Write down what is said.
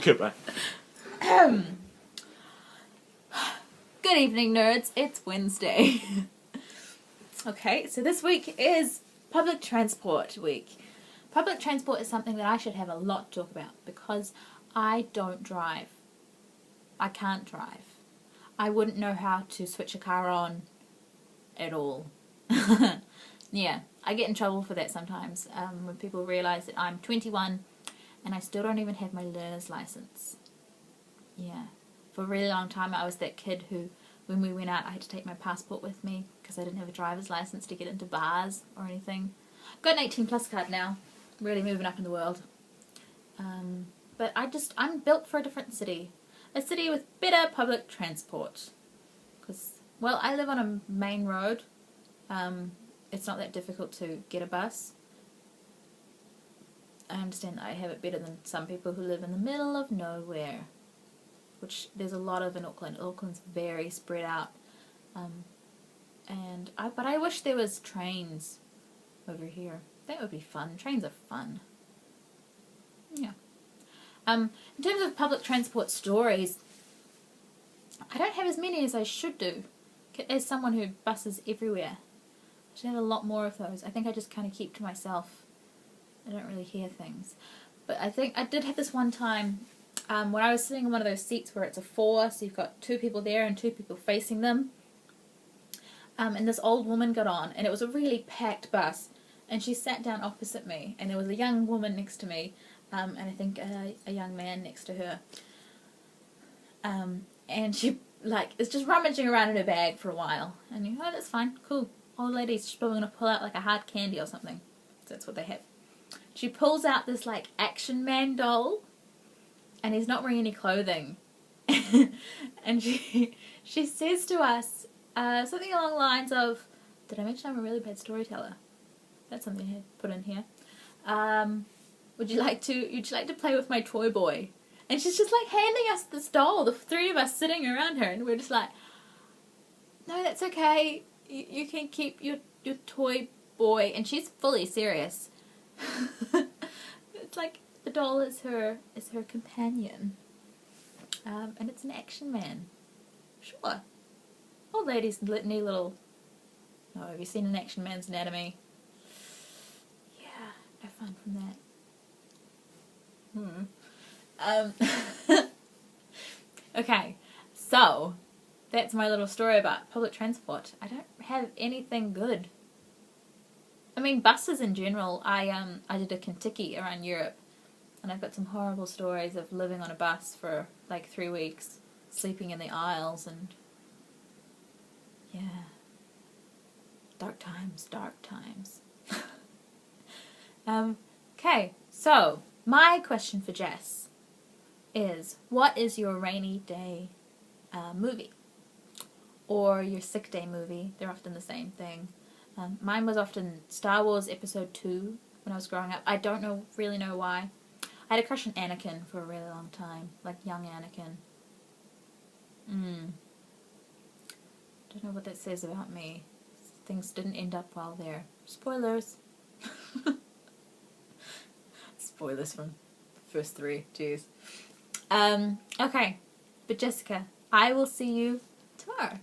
Goodbye. Good evening, nerds. It's Wednesday. Okay, so this week is public transport week. Public transport is something that I should have a lot to talk about because I don't drive. I can't drive. I wouldn't know how to switch a car on at all. Yeah, I get in trouble for that sometimes when people realise that I'm 21 and I still don't even have my learner's license. Yeah, for a really long time I was that kid who, when we went out, I had to take my passport with me because I didn't have a driver's license to get into bars or anything. I've got an 18 plus card now, really moving up in the world. But I'm built for a different city. A city with better public transport. Because, well, I live on a main road. It's not that difficult to get a bus. I understand that I have it better than some people who live in the middle of nowhere, which there's a lot of in Auckland. Auckland's very spread out. But I wish there was trains over here. That would be fun. Trains are fun. Yeah. In terms of public transport stories, I don't have as many as I should do. As someone who buses everywhere, I should have a lot more of those. I think I just kind of keep to myself. I don't really hear things. But I think I did have this one time when I was sitting in one of those seats where it's a 4, so you've got 2 people there and 2 people facing them. And this old woman got on, and it was a really packed bus. And she sat down opposite me, and there was a young woman next to me, and I think a young man next to her. And she, is just rummaging around in her bag for a while. And you know, oh, that's fine, cool. Old lady's just probably going to pull out, a hard candy or something. So that's what they have. She pulls out this, Action Man doll, and he's not wearing any clothing. And she says to us something along the lines of, did I mention I'm a really bad storyteller? That's something I had put in here. Would you like to play with my toy boy? And she's just handing us this doll, the 3 of us sitting around her, and we're just like, no, that's okay. You can keep your toy boy. And she's fully serious. It's like the doll is her companion. And it's an Action Man. Sure. Old ladies need little... Oh, have you seen an Action Man's anatomy? Yeah, no fun from that. Okay, so that's my little story about public transport. I don't have anything good. I mean, buses in general. I did a Kentucky around Europe, and I've got some horrible stories of living on a bus for 3 weeks, sleeping in the aisles, and yeah, dark times. Okay, so my question for Jess is, what is your rainy day movie? Or your sick day movie? They're often the same thing. Mine was often Star Wars Episode 2 when I was growing up. I don't really know why. I had a crush on Anakin for a really long time, young Anakin. Don't know what that says about me. Things didn't end up well there. Spoilers. Spoilers from the first 3. Jeez. Okay. But Jessica, I will see you tomorrow.